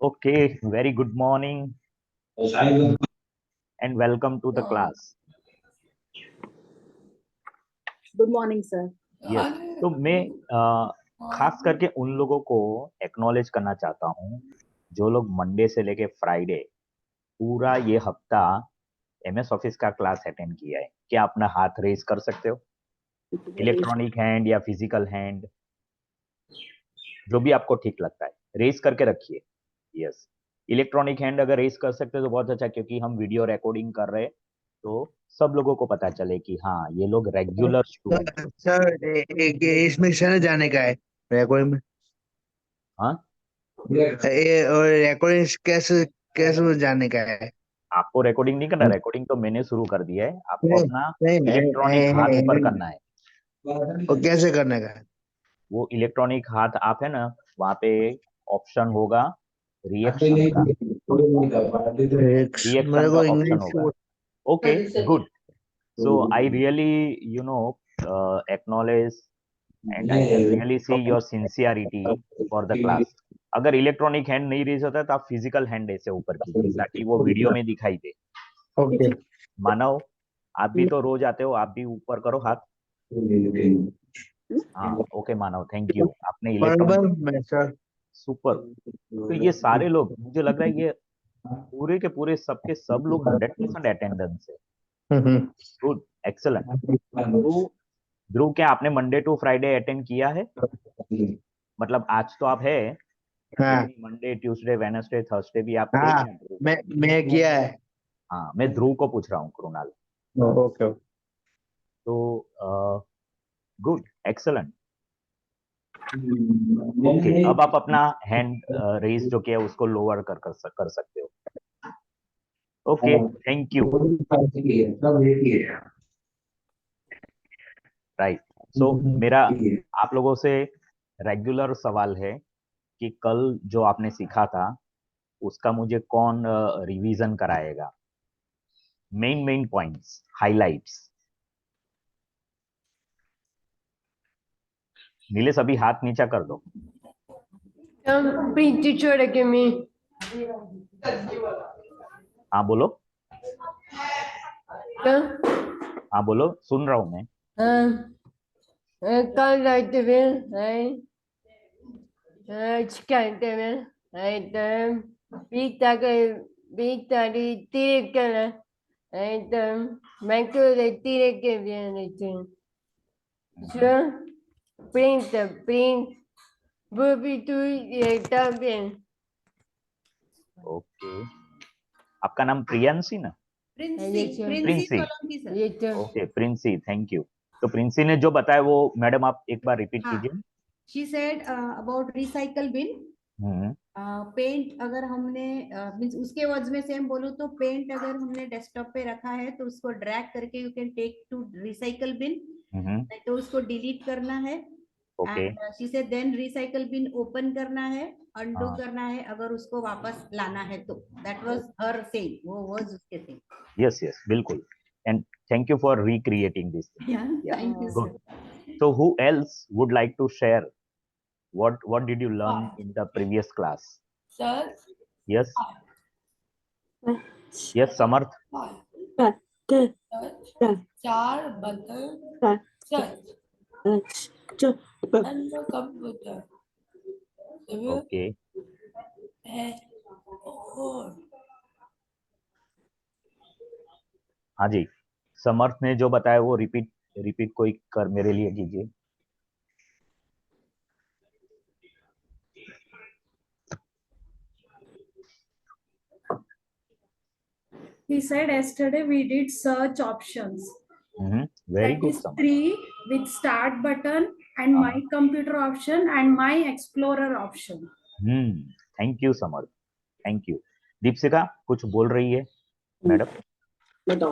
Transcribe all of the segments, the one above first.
Okay, very good morning and welcome to the class. Good morning sir. Yes, तो मैं खास करके उन लोगों को एक्नॉलेज करना चाहता हूँ जो लोग मंडे से लेके फ्राइडे पूरा ये हफ्ता एमएस ऑफिस का क्लास अटेंड किया है। क्या अपना हाथ रेज कर सकते हो? इलेक्ट्रॉनिक हैंड या फिजिकल हैंड, जो भी आपको ठीक लगता है, रेज करके रखिए। यस, इलेक्ट्रॉनिक हैंड अगर रेज कर सकते हो तो बहुत अच्छा, क्योंकि हम वीडियो रिकॉर्डिंग कर रहे हैं तो सब लोगों को पता चले कि हाँ ये लोग रेगुलर स्टूडेंट हैं। सर इसमें शहर जाने का है रिकॉर्डिंग में। हाँ, और रिकॉर्डिंग कैसे कैसे जाने का है? आपको रिकॉर्डिंग नहीं करना, रिकॉर्डिंग तो मैंने शुरू कर दिया है, आपको नहीं, अपना नहीं, इलेक्ट्रॉनिक हाथ ऊपर करना है। और कैसे करने का है? वो इलेक्ट्रॉनिक हाथ आप है ना, वहाँ पे ऑप्शन होगा रिएक्शन का, मेरे रिएक्शन का को ऑप्शन इंग्लिश होगा। Okay, good. So I really, acknowledge and I can really see your sincerity for the class. अगर इलेक्ट्रॉनिक हैंड नहीं रेज होता है तो आप फिजिकल हैंड ऐसे ऊपर कीजिए ताकि वो वीडियो में दिखाई दे। ओके। मानव, आप भी तो रोज आते हो, आप भी ऊपर करो हाथ। हाँ, ओके मानव, थैंक यू। आपने इलेक्ट्रॉनिक, मैं सर सुपर। तो ये सारे लोग, मुझे लग रहा है ये पूरे के पूरे सबके सब लोग 100% अटेंडेंस है। Good, excellent. तो ध्रुव, क्या आपने मंडे टू फ्राइडे अटेंड किया है? मतलब आज तो आप है, हाँ लेकिन मंडे ट्यूसडे वेडनेसडे थर्सडे भी आप थे हाँ क्या ध्रुव? मैं किया है। हाँ, मैं ध्रुव को पूछ रहा हूँ, कृणाल। ओके। तो गुड, एक्सेलेंट। ओके, अब आप अपना हैंड रेज जो किया उसको लोअर कर सकते हो। Okay, thank you. राइट। सो मेरा आप लोगों से रेगुलर सवाल है कि कल जो आपने सीखा था उसका मुझे कौन रिवीजन कराएगा? Main points, highlights. नीलेश, अभी हाथ नीचा कर दो। Please teacher give me. हाँ बोलो, क्या? हाँ बोलो, सुन रहा हूँ मैं। कल रात में चिकन में बीता तीर कर मैं को तीर के bien sure print Bobby tu está bien. Okay, आपका नाम प्रियंसी ना? Princy. Okay Princy, thank you. तो प्रिंसी ने जो बताया वो मैडम आप एक बार रिपीट कीजिए। She said about recycle bin. Paint अगर हमने मींस उसके वर्ड्स में सेम बोलूं तो पेंट अगर हमने डेस्कटॉप पे रखा है तो उसको ड्रैग करके you can take to recycle bin, तो उसको डिलीट करना है। Okay, she said then recycle bin open करना है, अनडू करना है अगर उसको वापस लाना है तो। दैट वाज हर सेइंग, वो वर्ड्स उसके थे। यस यस, बिल्कुल। And thank you for recreating this. Thank you good. So who else would like to share what did you learn in the previous class? Sir. Yes. Yes, Samarth. चार button such and the computer Okay. और हाँ जी, समर्थ ने जो बताया वो repeat कोई कर मेरे लिए कीजिए। He said yesterday we did search options. Very That good, is Samarth. 3 with start button and my computer option and my explorer option. Thank you Samarth, thank you. Deepshikha कुछ बोल रही है मैडम? बताओ।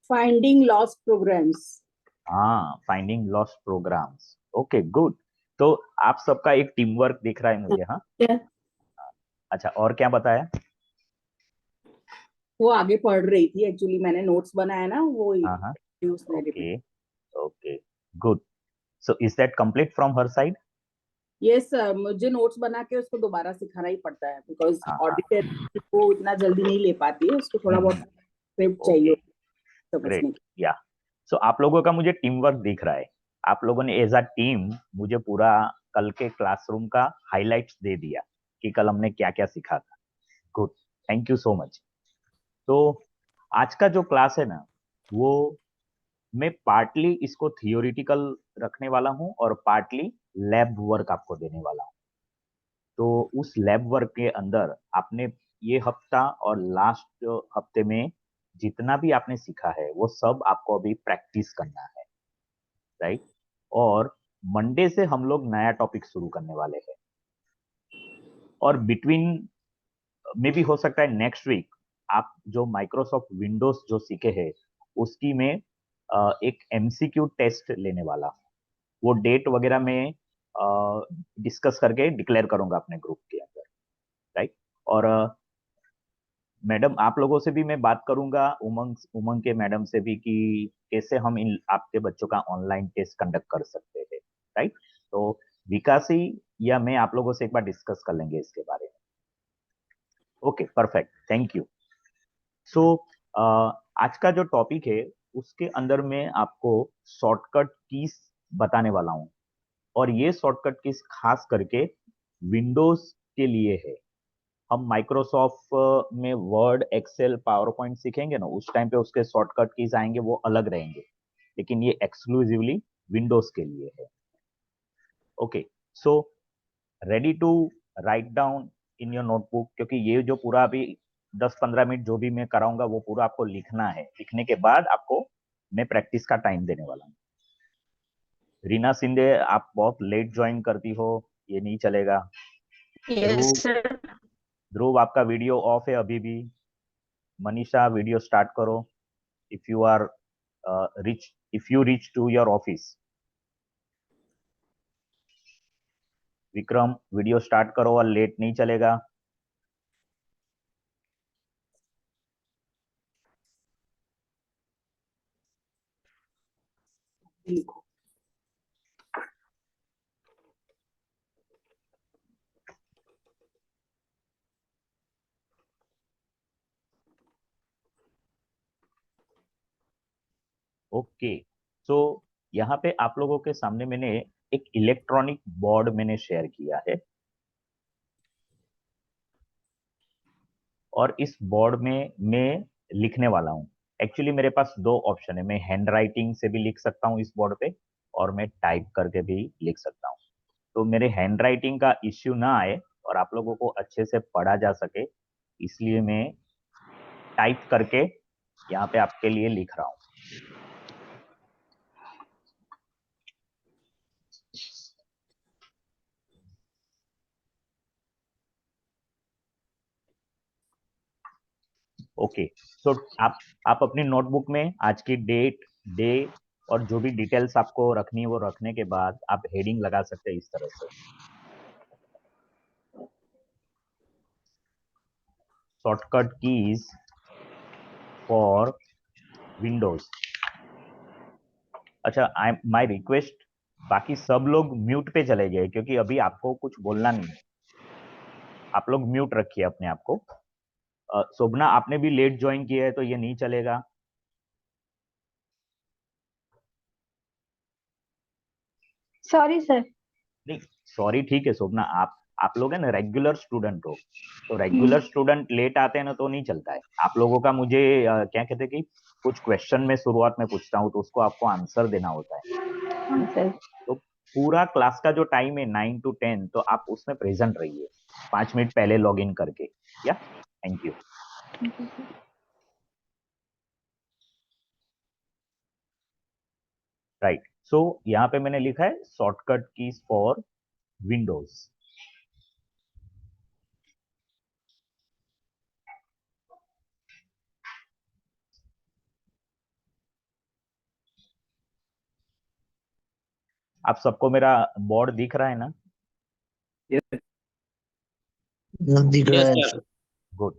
Finding lost programs. हाँ, finding lost programs. Okay, good. तो आप सबका एक टीम वर्क दिख रहा है मुझे। हाँ, अच्छा, और क्या बताया? वो आगे पढ़ रही थी, एक्चुअली मैंने नोट्स बनाया ना वो। हाँ हाँ, उसने repeat. Okay, good. So is that complete from her side? Yes, मुझे नोट्स बना के उसको दोबारा सिखाना ही पड़ता है बिकॉज हाँ, ऑडिटर को इतना जल्दी नहीं ले पाती है, उसको थोड़ा बहुत स्क्रिप्ट चाहिए Okay, समझने great. Yeah. So आप लोगों का मुझे टीम वर्क दिख रहा है. आप लोगों ने एज अ टीम मुझे पूरा कल के क्लासरूम का हाइलाइट्स दे दिया कि कल हमने क्या क्या सीखा था. Good, thank you so much. तो आज का जो क्लास है ना, वो मैं पार्टली इसको थियोरिटिकल रखने वाला हूँ और पार्टली लैब वर्क आपको देने वाला हूँ. तो उस लैब वर्क के अंदर आपने ये हफ्ता और लास्ट हफ्ते में जितना भी आपने सीखा है वो सब आपको अभी प्रैक्टिस करना है, राइट? और मंडे से हम लोग नया टॉपिक शुरू करने वाले हैं और बिटवीन में भी हो सकता है नेक्स्ट वीक आप जो माइक्रोसॉफ्ट विंडोज जो सीखे हैं उसकी में एक एमसीक्यू टेस्ट लेने वाला हूँ. वो डेट वगैरह में डिस्कस करके डिक्लेयर करूंगा अपने ग्रुप के अंदर, राइट? और मैडम आप लोगों से भी मैं बात करूंगा, उमंग उमंग के मैडम से भी, कि कैसे हम इन आपके बच्चों का ऑनलाइन टेस्ट कंडक्ट कर सकते हैं, राइट? तो विकासी या मैं आप लोगों से एक बार डिस्कस कर लेंगे इसके बारे में. Okay, perfect, thank you. So आज का जो टॉपिक है उसके अंदर मैं आपको शॉर्टकट कीज बताने वाला हूँ और ये शॉर्टकट कीज खास करके विंडोज के लिए है. हम माइक्रोसॉफ्ट में वर्ड, एक्सेल, पावर पॉइंट सीखेंगे ना, उस टाइम पे उसके शॉर्टकट कीज आएंगे, वो अलग रहेंगे, लेकिन ये एक्सक्लूसिवली विंडोज के लिए है. Okay, so ready to write down in your notebook, क्योंकि ये जो पूरा अभी 10-15 मिनट जो भी मैं कराऊंगा वो पूरा आपको लिखना है. लिखने के बाद आपको मैं प्रैक्टिस का टाइम देने वाला हूँ. रीना सिंधे, आप बहुत लेट ज्वाइन करती हो, ये नहीं चलेगा. ध्रुव, आपका वीडियो ऑफ है अभी भी. मनीषा, वीडियो स्टार्ट करो if you are reach to your office. Vikram, video start करो और लेट नहीं चलेगा. लिखो. ओके, सो यहाँ पे आप लोगों के सामने मैंने एक इलेक्ट्रॉनिक बोर्ड मैंने शेयर किया है और इस बोर्ड में मैं लिखने वाला हूँ. एक्चुअली मेरे पास दो ऑप्शन है, मैं हैंड राइटिंग से भी लिख सकता हूँ इस बोर्ड पे और मैं टाइप करके भी लिख सकता हूँ. तो मेरे हैंड राइटिंग का इश्यू ना आए और आप लोगों को अच्छे से पढ़ा जा सके, इसलिए मैं टाइप करके यहाँ पे आपके लिए लिख रहा हूँ. ओके, सो आप अपनी नोटबुक में आज की डेट, डे और जो भी डिटेल्स आपको रखनी है वो रखने के बाद आप हेडिंग लगा सकते हैं इस तरह से. Shortcut keys for Windows. अच्छा, माय रिक्वेस्ट, बाकी सब लोग म्यूट पे चले गए क्योंकि अभी आपको कुछ बोलना नहीं है. आप लोग म्यूट रखिए अपने आप को. शोभना, आपने भी लेट ज्वाइन किया है तो ये नहीं चलेगा. Sorry sir. नहीं, सॉरी ठीक है शोभना, आप लोग है ना रेगुलर स्टूडेंट हो, तो रेगुलर स्टूडेंट लेट आते हैं ना तो नहीं चलता है. आप लोगों का मुझे क्या कहते हैं कि कुछ क्वेश्चन में शुरुआत में पूछता हूँ तो उसको आपको आंसर देना होता है. सर. तो पूरा क्लास का जो टाइम है 9 to 10, तो आप उसमें प्रेजेंट रहिए 5 मिनट पहले लॉग इन करके. या थैंक यू. राइट, सो यहाँ पे मैंने लिखा है शॉर्टकट कीज फॉर विंडोज. आप सबको मेरा बोर्ड दिख रहा है ना? दिख रहा है. Good.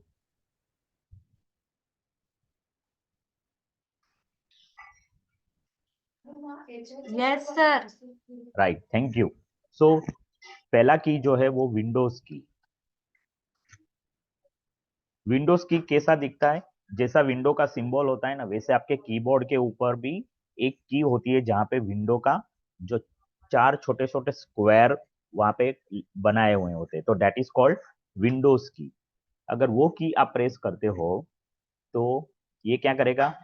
Yes, sir. Right, thank you. So पहला की जो है वो विंडोज की। विंडोज की कैसा दिखता है? जैसा विंडो का सिंबल होता है ना, वैसे आपके कीबोर्ड के ऊपर भी एक की होती है जहां पे विंडो का जो 4 छोटे छोटे स्क्वायर वहां पे बनाए हुए होते हैं, तो दैट इज कॉल्ड विंडोज की। अगर वो की आप प्रेस करते हो तो ये क्या करेगा?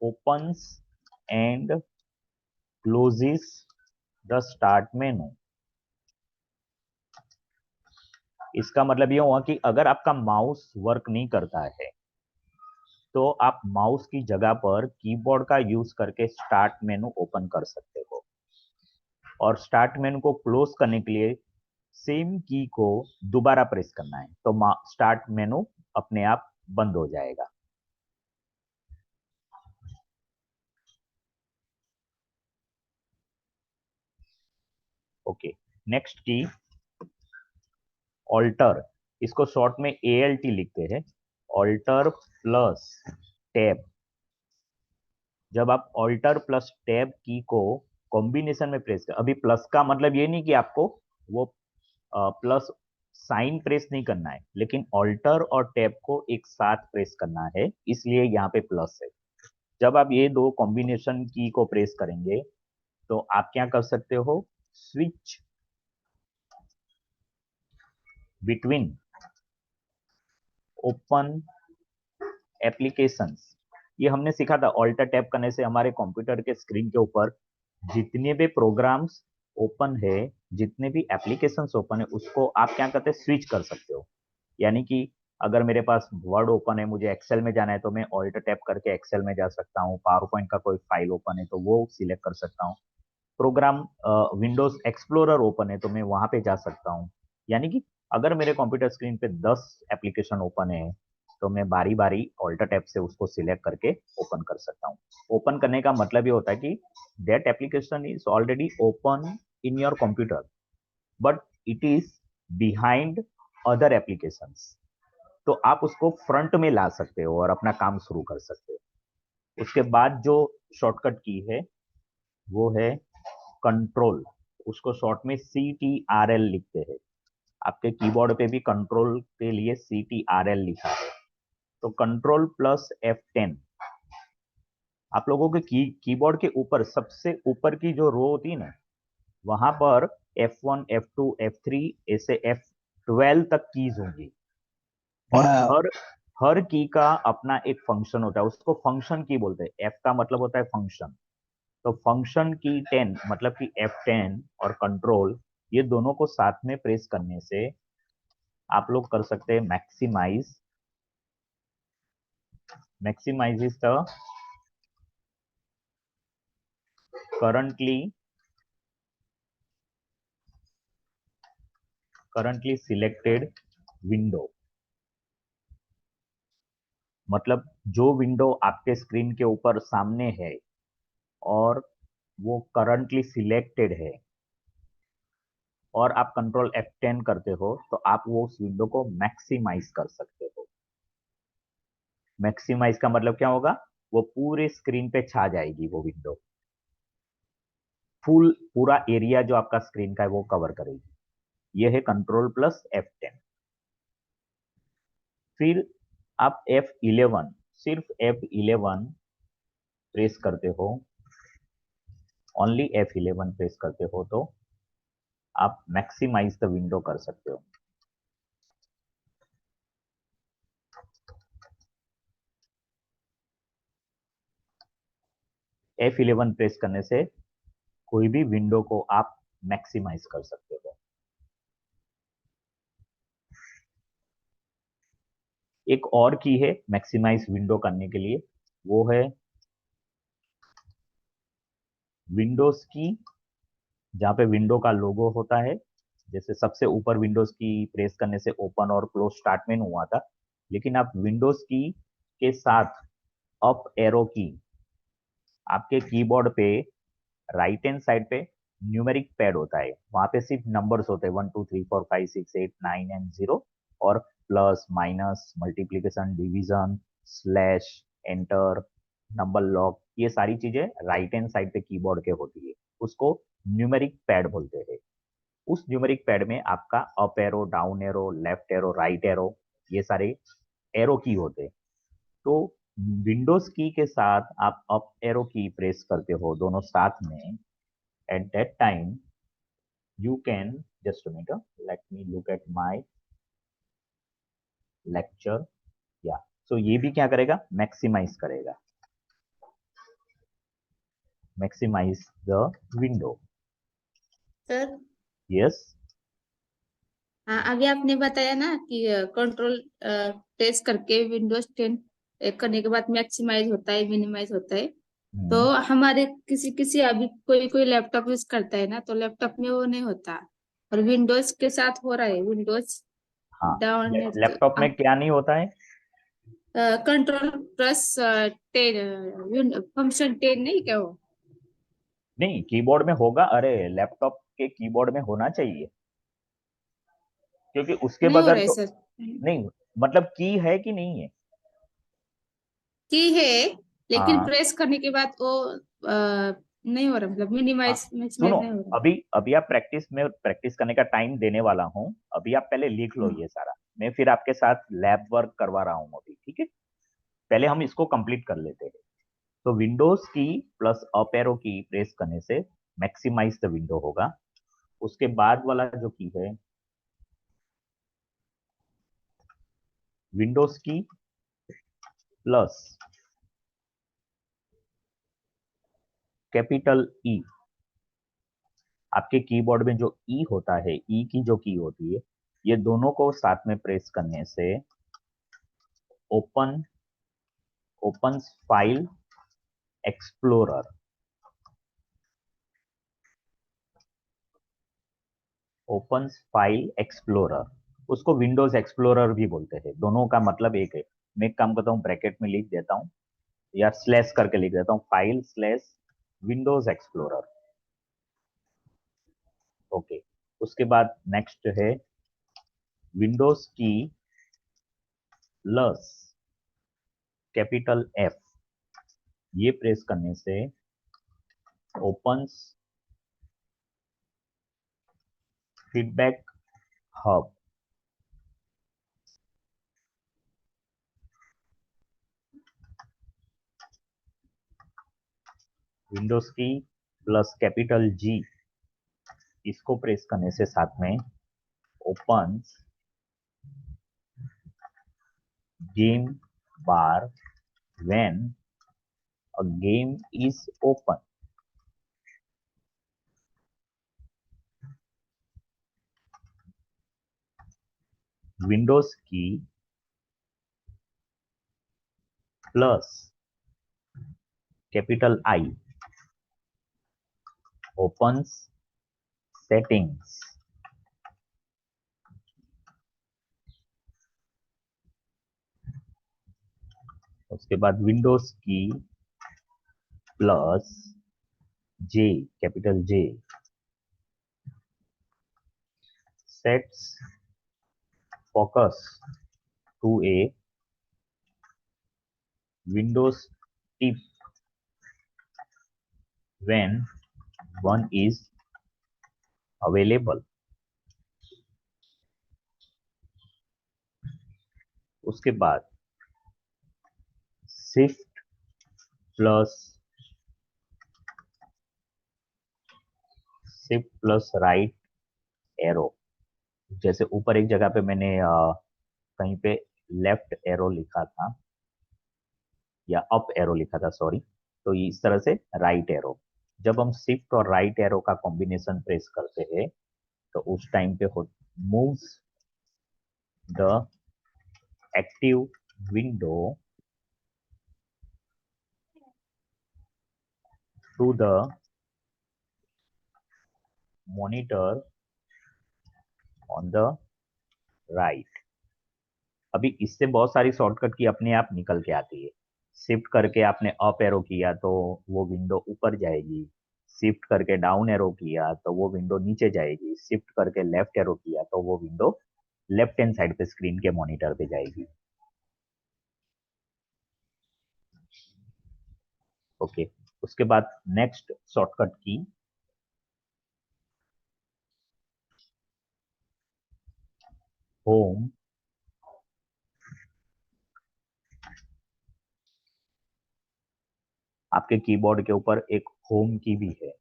Opens and closes the start menu. इसका मतलब ये हुआ कि अगर आपका माउस वर्क नहीं करता है तो आप माउस की जगह पर कीबोर्ड का यूज करके स्टार्ट मेनू ओपन कर सकते हो, और स्टार्ट मेनू को क्लोज करने के लिए सेम की को दोबारा प्रेस करना है, तो स्टार्ट मेनू अपने आप बंद हो जाएगा। ओके, नेक्स्ट की ऑल्टर। इसको शॉर्ट में ALT लिखते हैं, ऑल्टर प्लस टैब। जब आप ऑल्टर प्लस टैब की को कॉम्बिनेशन में प्रेस कर, अभी प्लस का मतलब ये नहीं कि आपको वो प्लस साइन प्रेस नहीं करना है, लेकिन ऑल्टर और टैब को एक साथ प्रेस करना है, इसलिए यहाँ पे प्लस है। जब आप ये दो कॉम्बिनेशन की को प्रेस करेंगे तो आप क्या कर सकते हो? Switch between open applications. ये हमने सीखा था, ऑल्टर टैब करने से हमारे कंप्यूटर के स्क्रीन के ऊपर जितने भी प्रोग्राम्स ओपन है, जितने भी एप्लीकेशंस ओपन है, उसको आप क्या करते हैं? स्विच कर सकते हो। यानी कि अगर मेरे पास वर्ड ओपन है, मुझे एक्सेल में जाना है, तो मैं ऑल्ट टैप करके एक्सेल में जा सकता हूँ। पावर पॉइंट का कोई फाइल ओपन है तो वो सिलेक्ट कर सकता हूँ। प्रोग्राम विंडोज एक्सप्लोरर ओपन है तो मैं वहां पे जा सकता हूँ। यानी कि अगर मेरे कंप्यूटर स्क्रीन पे 10 एप्लीकेशन ओपन है तो मैं बारी बारी ऑल्टर टैब से उसको सिलेक्ट करके ओपन कर सकता हूँ। ओपन करने का मतलब ये होता है कि that application is already open in your computer, but it is behind other applications, तो आप उसको फ्रंट में ला सकते हो और अपना काम शुरू कर सकते हो। उसके बाद जो शॉर्टकट की है वो है कंट्रोल। उसको शॉर्ट में CTRL लिखते हैं। आपके कीबोर्ड पे भी कंट्रोल के लिए CTRL लिखा है, तो कंट्रोल प्लस F10। आप लोगों के कीबोर्ड के ऊपर सबसे ऊपर की जो रो होती है ना, वहां पर F1 F2 F3 ऐसे F12 तक कीज होंगी, और हाँ हर हर की का अपना एक फंक्शन होता है, उसको फंक्शन की बोलते हैं। F का मतलब होता है फंक्शन, तो फंक्शन की 10 मतलब कि F10 और कंट्रोल, ये दोनों को साथ में प्रेस करने से आप लोग कर सकते हैं maximise. Maximise is the currently selected window. मतलब जो विंडो आपके स्क्रीन के ऊपर सामने है और वो करंटली सिलेक्टेड है, और आप कंट्रोल F10 करते हो तो आप वो उस विंडो को मैक्सिमाइज कर सकते हो। मैक्सिमाइज का मतलब क्या होगा? वो पूरे स्क्रीन पे छा जाएगी वो विंडो, फुल पूरा एरिया जो आपका स्क्रीन का है वो कवर करेगी। ये है कंट्रोल प्लस F10। फिर आप F11, सिर्फ F11 प्रेस करते हो, ओनली F11 प्रेस करते हो तो आप मैक्सिमाइज द विंडो कर सकते हो। F11 प्रेस करने से कोई भी विंडो को आप मैक्सिमाइज कर सकते हो। एक और की है मैक्सिमाइज विंडो करने के लिए, वो है विंडोज की, जहाँ पे विंडो का लोगो होता है। जैसे सबसे ऊपर विंडोज की प्रेस करने से ओपन और क्लोज स्टार्ट मेनू हुआ था, लेकिन आप विंडोज की के साथ अप एरो की, आपके कीबोर्ड पे राइट हैंड साइड पे न्यूमेरिक पैड होता है, वहां पे सिर्फ नंबर्स होते हैं 1 2 3 4 5 6 8 9 एंड 0, और plus minus multiplication division slash enter number lock, ये सारी चीजें राइट हैंड साइड पे कीबोर्ड के होती है, उसको न्यूमेरिक पैड बोलते हैं। उस न्यूमेरिक पैड में आपका up arrow, down arrow, left arrow, right arrow, ये सारे एरो की होते हैं। तो विंडोज की के साथ आप अप एरो की प्रेस करते हो दोनों साथ में, at that time you can, just a minute, let me look at my lecture. Yeah, so ये भी क्या करेगा, मैक्सिमाइज करेगा, maximise the window. Sir yes, हाँ, आगे आपने बताया ना कि कंट्रोल प्रेस करके विंडोज 10 करने के बाद मैक्सिमाइज होता है, मिनिमाइज होता है। तो हमारे किसी किसी अभी कोई कोई लैपटॉप यूज करता है ना, तो लैपटॉप में वो नहीं होता, और विंडोज के साथ हो रहा है। विंडोज हाँ, डाउन लैपटॉप में क्या नहीं होता है, कंट्रोल प्लस 10 फंक्शन 10 नहीं क्या वो? नहीं कीबोर्ड में होगा, अरे लैपटॉप के कीबोर्ड में होना चाहिए, क्योंकि उसके नहीं हो बगैर रहा है तो सर। नहीं, मतलब की है कि नहीं है। की है, लेकिन हाँ, प्रेस करने के बाद वो नहीं हो रहा, मतलब हाँ, मिनिमाइज मैक्सिमाइज सुनो, नहीं हो रहा। अभी अभी आप प्रैक्टिस करने का टाइम देने वाला हूँ, अभी आप पहले लिख लो ये सारा, मैं फिर आपके साथ लैब वर्क करवा रहा हूँ अभी, ठीक है। पहले हम इसको कंप्लीट कर लेते हैं। तो Windows key plus up arrow की प्रेस करने से मैक्सिमाइज द विंडो होगा। उसके बाद वाला जो की है, Windows key plus capital E. आपके कीबोर्ड में जो ई होता है, ई की जो की होती है, ये दोनों को साथ में प्रेस करने से open open file explorer, open file explorer, उसको विंडोज एक्सप्लोरर भी बोलते हैं, दोनों का मतलब एक है। मैं एक काम करता हूँ, ब्रैकेट में लिख देता हूँ या स्लैश करके लिख देता हूँ, file slash Windows explorer. Okay, उसके बाद नेक्स्ट है Windows key plus capital F, ये प्रेस करने से opens feedback hub, Windows key plus capital G, इसको प्रेस करने से साथ में open game bar when a game is open. Windows key plus capital I, opens settings, उसके बाद Windows key plus J, capital J, sets focus to a Windows tip when one is available. उसके बाद shift plus right arrow, जैसे ऊपर एक जगह पे मैंने कहीं पे लेफ्ट एरो लिखा था या अप एरो लिखा था, सॉरी, तो इस तरह से राइट एरो। जब हम शिफ्ट और राइट एरो का कॉम्बिनेशन प्रेस करते हैं तो उस टाइम पे हो moves the active window to the monitor on the right. अभी इससे बहुत सारी शॉर्टकट की अपने आप निकल के आती है। शिफ्ट करके आपने अप एरो किया तो वो विंडो ऊपर जाएगी, शिफ्ट करके डाउन एरो किया तो वो विंडो नीचे जाएगी, शिफ्ट करके लेफ्ट एरो किया तो वो विंडो लेफ्ट हैंड साइड पे स्क्रीन के मॉनिटर पे जाएगी। ओके, उसके बाद नेक्स्ट शॉर्टकट की होम, आपके कीबोर्ड के ऊपर एक होम की भी है।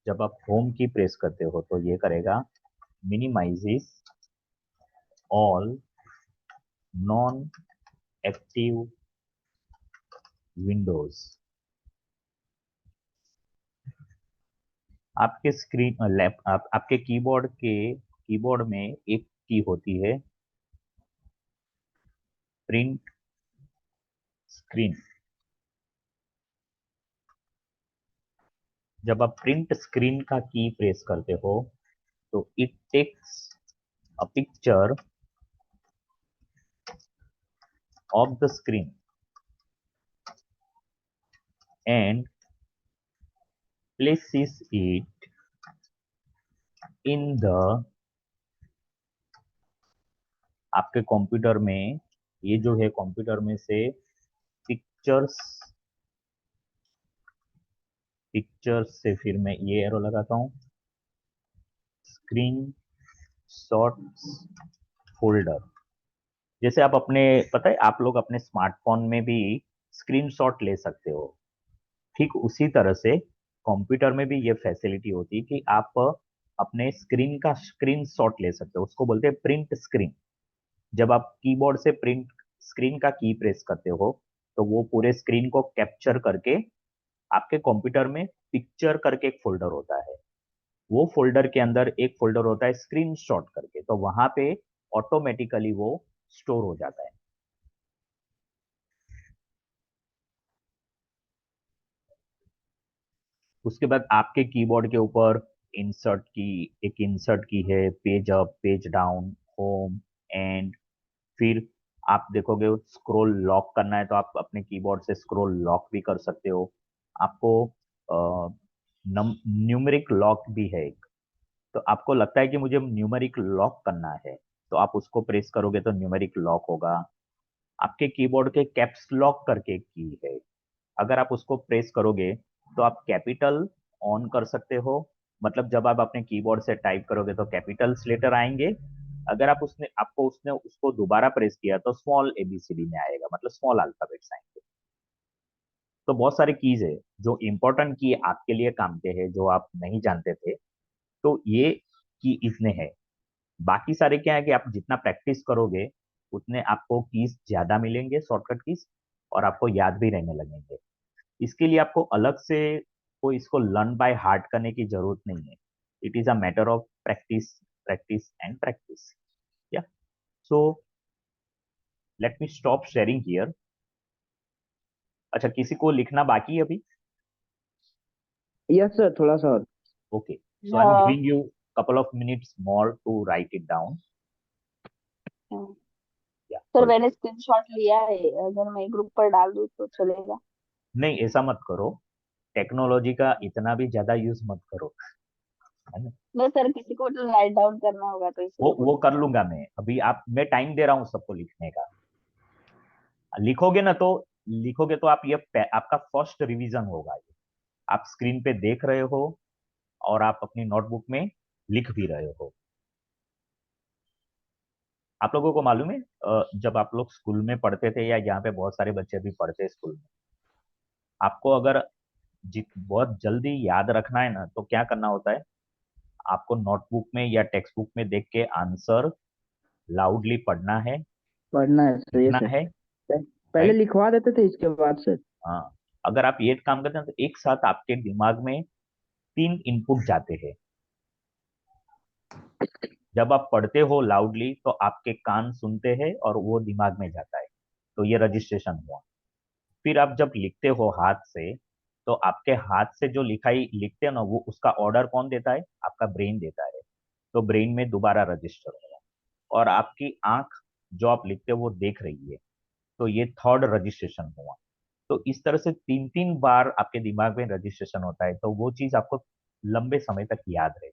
जब आप होम की प्रेस करते हो तो ये करेगा minimises all non active Windows. आपके आपके कीबोर्ड में एक की होती है प्रिंट स्क्रीन। जब आप प्रिंट स्क्रीन का की प्रेस करते हो तो it takes a picture of the screen and places it in the, आपके कंप्यूटर में ये जो है कंप्यूटर में से पिक्चर्स से फिर मैं ये एरो लगाता हूँ स्क्रीन शॉट्स फोल्डर। जैसे आप अपने, पता है आप लोग अपने स्मार्टफोन में भी स्क्रीनशॉट ले सकते हो, ठीक उसी तरह से कंप्यूटर में भी ये फैसिलिटी होती है कि आप अपने स्क्रीन का स्क्रीनशॉट ले सकते हो, उसको बोलते हैं प्रिंट स्क्रीन। जब आप कीबोर्ड से प्रिंट स्क्रीन का की प्रेस करते हो तो वो पूरे स्क्रीन को कैप्चर करके आपके कंप्यूटर में पिक्चर करके एक फोल्डर होता है, वो फोल्डर के अंदर एक फोल्डर होता है स्क्रीनशॉट करके, तो वहां पे ऑटोमेटिकली वो स्टोर हो जाता है। उसके बाद आपके कीबोर्ड के ऊपर एक इंसर्ट की है, page up, page down, home, and फिर आप देखोगे स्क्रॉल लॉक करना है तो आप अपने कीबोर्ड से स्क्रॉल लॉक भी कर सकते हो। आपको न्यूमेरिक लॉक भी है एक, तो आपको लगता है कि मुझे न्यूमेरिक लॉक करना है तो आप उसको प्रेस करोगे तो न्यूमेरिक लॉक होगा। आपके कीबोर्ड के कैप्स लॉक करके एक की है, अगर आप उसको प्रेस करोगे तो आप कैपिटल ऑन कर सकते हो, मतलब जब आप अपने कीबोर्ड से टाइप करोगे तो कैपिटल्स लेटर आएंगे, अगर उसने उसको दोबारा प्रेस किया तो स्मॉल एबीसीडी में आएगा, मतलब स्मॉल अल्फाबेट्स आएंगे। तो बहुत सारे कीज है जो इंपॉर्टेंट की आपके लिए काम के हैं जो आप नहीं जानते थे, तो ये की इतने हैं। बाकी सारे क्या है कि आप जितना प्रैक्टिस करोगे उतने आपको कीज ज्यादा मिलेंगे, शॉर्टकट कीज, और आपको याद भी रहने लगेंगे। इसके लिए आपको अलग से कोई इसको लर्न बाय हार्ट करने की जरूरत नहीं है। It is a matter of practice, practice and practice. या so let me stop sharing here. अच्छा, किसी को लिखना बाकी है अभी? यस सर, थोड़ा सा और। Okay, so I am giving you couple of minutes more to write it down. Yeah, sir sorry. मैंने स्क्रीनशॉट लिया है, अगर मैं ग्रुप पर डाल दूँ तो चलेगा? नहीं, ऐसा मत करो, टेक्नोलॉजी का इतना भी ज्यादा यूज मत करो, है ना। नहीं सर, किसी को तो राइट डाउन करना होगा तो इसलिए वो बोल। कर लूंगा मैं, अभी मैं टाइम दे रहा हूँ सबको लिखने का। लिखोगे ना तो लिखोगे तो आप आपका फर्स्ट रिवीजन होगा ये, आप स्क्रीन पे देख रहे हो और आप अपनी नोटबुक में लिख भी रहे हो। आप लोगों को मालूम है जब आप लोग स्कूल में पढ़ते थे या यहाँ पे बहुत सारे बच्चे भी पढ़ते हैं स्कूल में, आपको अगर बहुत जल्दी याद रखना है ना तो क्या करना होता है, आपको नोटबुक में या टेक्स्ट बुक में देख के आंसर लाउडली पढ़ना है, पढ़ना है सर, ये लिखना सर। है, पहले राइट। लिखवा देते थे, इसके बाद सर। हाँ, अगर आप ये काम करते हैं तो एक साथ आपके दिमाग में 3 इनपुट जाते हैं। जब आप पढ़ते हो लाउडली तो आपके कान सुनते हैं और वो दिमाग में जाता है, तो ये रजिस्ट्रेशन हुआ। फिर आप जब लिखते हो हाथ से तो आपके हाथ से जो लिखाई लिखते हो ना, वो उसका ऑर्डर कौन देता है? आपका ब्रेन देता है, तो ब्रेन में दोबारा रजिस्टर होगा, और आपकी आंख जो आप लिखते हो वो देख रही है, तो ये थर्ड रजिस्ट्रेशन हुआ। तो इस तरह से 3 बार आपके दिमाग में रजिस्ट्रेशन होता है, तो वो चीज आपको लंबे समय तक याद रहे।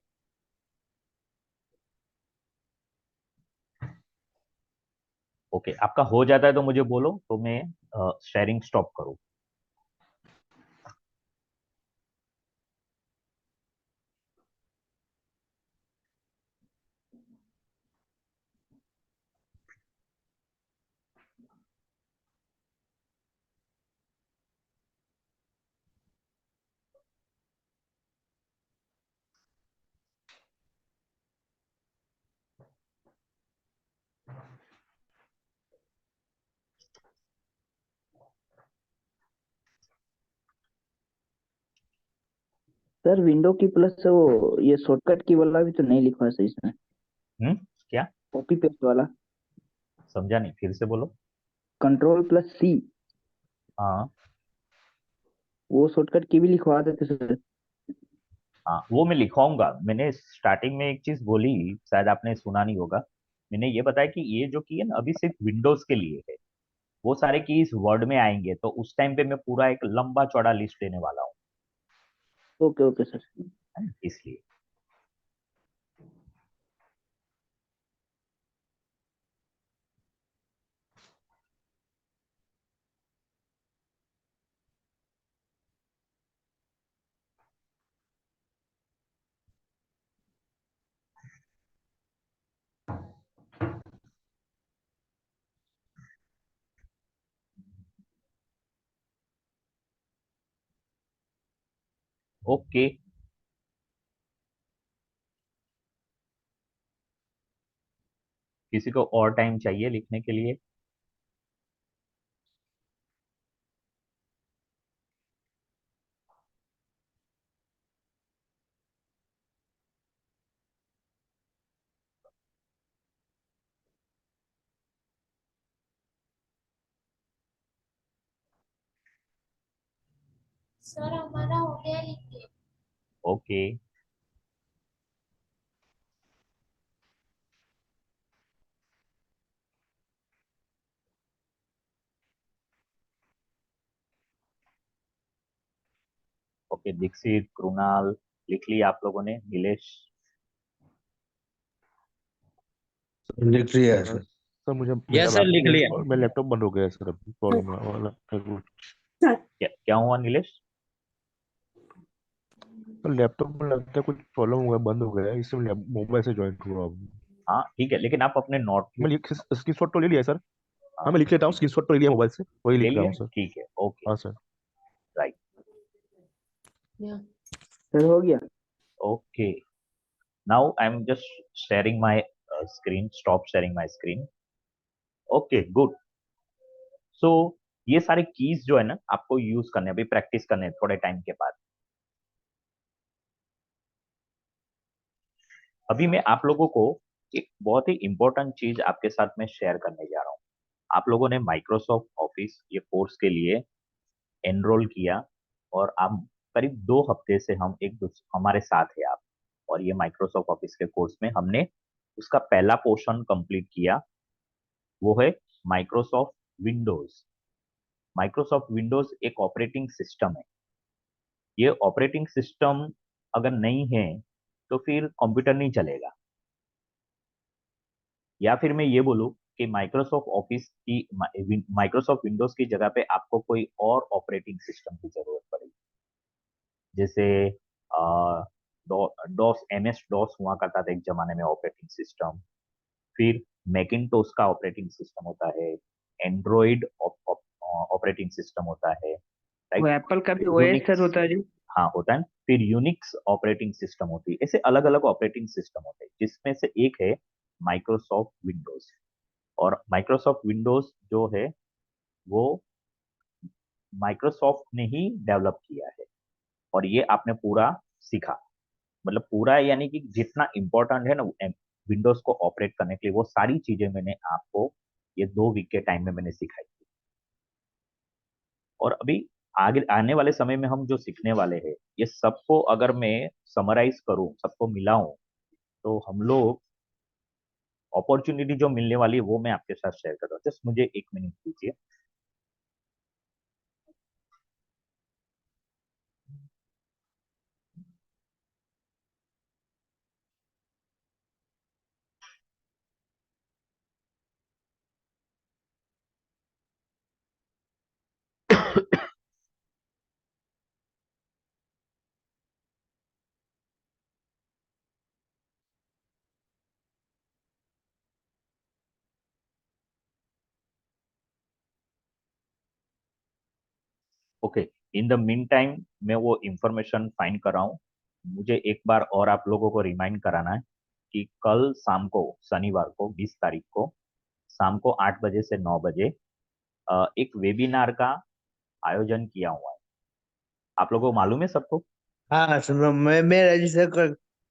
ओके, आपका हो जाता है तो मुझे बोलो तो मैं शेयरिंग स्टॉप करूँ। सर विंडो की प्लस वो ये शॉर्टकट की वाला भी तो नहीं लिखा है सर इसमें, क्या कॉपी पेस्ट वाला। समझा नहीं, फिर से बोलो। कंट्रोल प्लस सी, हाँ वो शॉर्टकट की भी लिखवा देते सर। हाँ, वो मैं लिखवाऊंगा। मैंने स्टार्टिंग में एक चीज बोली, शायद आपने सुना नहीं होगा। मैंने ये बताया कि ये जो की है ना अभी सिर्फ विंडोज के लिए है। वो सारे कीज वर्ड में आएंगे तो उस टाइम पे मैं पूरा एक लंबा चौड़ा लिस्ट देने वाला हूँ, ओके ओके सर। है ना? इसलिए ओके। किसी को और टाइम चाहिए लिखने के लिए? सर हमारा हो गया लिखिए। ओके। ओके, दीक्षित, कृणाल, लिख लिया आप लोगों ने? नीलेश? लिख लिया है सर। सर मुझे यस सर लिख लिया। मेरा लैपटॉप बंद हो गया है सर, अभी प्रॉब्लम वाला क्या हुआ नीलेश? सर लैपटॉप में लगता है कुछ प्रॉब्लम हुआ है, बंद हो गया है, इसलिए मोबाइल से ज्वाइन हुआ हूँ। हाँ ठीक है, लेकिन आप अपने नोट मैं स्क्रीनशॉट तो ले लिया है सर। हाँ मैं लिख लेता हूँ, स्क्रीनशॉट तो ले लिया मोबाइल से, वही ले लिख रहा लिया? हूँ सर। ठीक है, ओके, हाँ सर। राइट, सर हो गया। Okay. Now I am just sharing my screen, stop sharing my screen. Okay, good. So ये सारे कीज जो है ना आपको यूज करने, अभी प्रैक्टिस करने थोड़े टाइम के बाद। अभी मैं आप लोगों को एक बहुत ही इंपॉर्टेंट चीज आपके साथ में शेयर करने जा रहा हूँ। आप लोगों ने माइक्रोसॉफ्ट ऑफिस ये कोर्स के लिए एनरोल किया, और आप करीब 2 हफ्ते से हम हमारे साथ है आप। और ये माइक्रोसॉफ्ट ऑफिस के कोर्स में हमने उसका पहला पोर्शन कंप्लीट किया, वो है माइक्रोसॉफ्ट विंडोज। माइक्रोसॉफ्ट विंडोज एक ऑपरेटिंग सिस्टम है। ये ऑपरेटिंग सिस्टम अगर नहीं है तो फिर कंप्यूटर नहीं चलेगा। या फिर मैं ये बोलूँ कि माइक्रोसॉफ्ट ऑफिस की, माइक्रोसॉफ्ट विंडोज की जगह पे आपको कोई और ऑपरेटिंग सिस्टम की जरूरत पड़ेगी। जैसे डॉस, एमएस डॉस हुआ करता था एक जमाने में ऑपरेटिंग सिस्टम। फिर मैकिनटोश का ऑपरेटिंग सिस्टम होता है, एंड्रॉइड ऑपरेटिंग सिस्टम होता है, वो राइट? एप्पल का भी ओएस यूनिक्स, सर होता है जी। हाँ होता है। फिर यूनिक्स ऑपरेटिंग सिस्टम होती है। ऐसे अलग अलग ऑपरेटिंग सिस्टम होते हैं, जिसमें से एक है माइक्रोसॉफ्ट विंडोज। और माइक्रोसॉफ्ट विंडोज जो है वो माइक्रोसॉफ्ट ने ही डेवलप किया है। और ये आपने पूरा सीखा, मतलब पूरा यानी कि जितना इम्पोर्टेंट है ना विंडोज को ऑपरेट करने के लिए, वो सारी चीजें मैंने आपको ये 2 वीक के टाइम में मैंने सिखाई थी। और अभी आगे आने वाले समय में हम जो सीखने वाले हैं, ये सबको अगर मैं समराइज करूं, सबको मिलाऊं, तो हम लोग अपॉर्चुनिटी जो मिलने वाली है वो मैं आपके साथ शेयर कर रहा हूँ। जस्ट मुझे 1 मिनट दीजिए। Okay, in the mean time मैं वो इंफॉर्मेशन फाइंड कर रहा हूँ। मुझे एक बार और आप लोगों को रिमाइंड कराना है कि कल शाम को, शनिवार को 20 तारीख को शाम को 8 बजे से 9 बजे एक वेबिनार का आयोजन किया हुआ है। आप लोगों को मालूम है सबको? हाँ सर, मैं रजिस्टर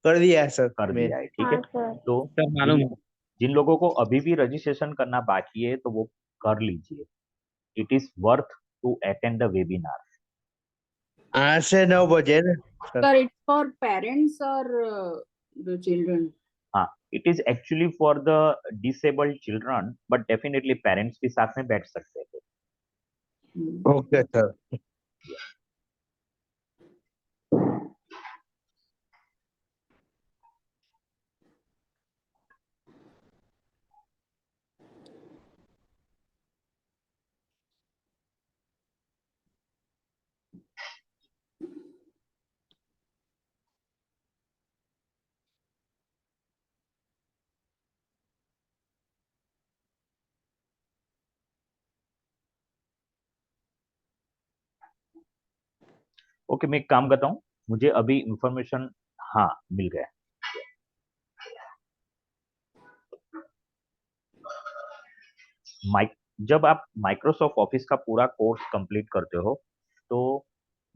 कर दिया है सर। कर दिया है, ठीक है। हाँ सर। तो सर मालूम है। जिन लोगों को अभी भी रजिस्ट्रेशन करना बाकी है तो वो कर लीजिए। It is worth to attend the webinar. 8 से 9 बजे ना sir. Sir, it's for parents or the children? हाँ, it is actually for the disabled children, but definitely parents भी साथ में बैठ सकते हैं। Okay sir. ओके, मैं एक काम करता हूँ, मुझे अभी इंफॉर्मेशन, हाँ, मिल गया। जब आप माइक्रोसॉफ्ट ऑफिस का पूरा कोर्स कंप्लीट करते हो तो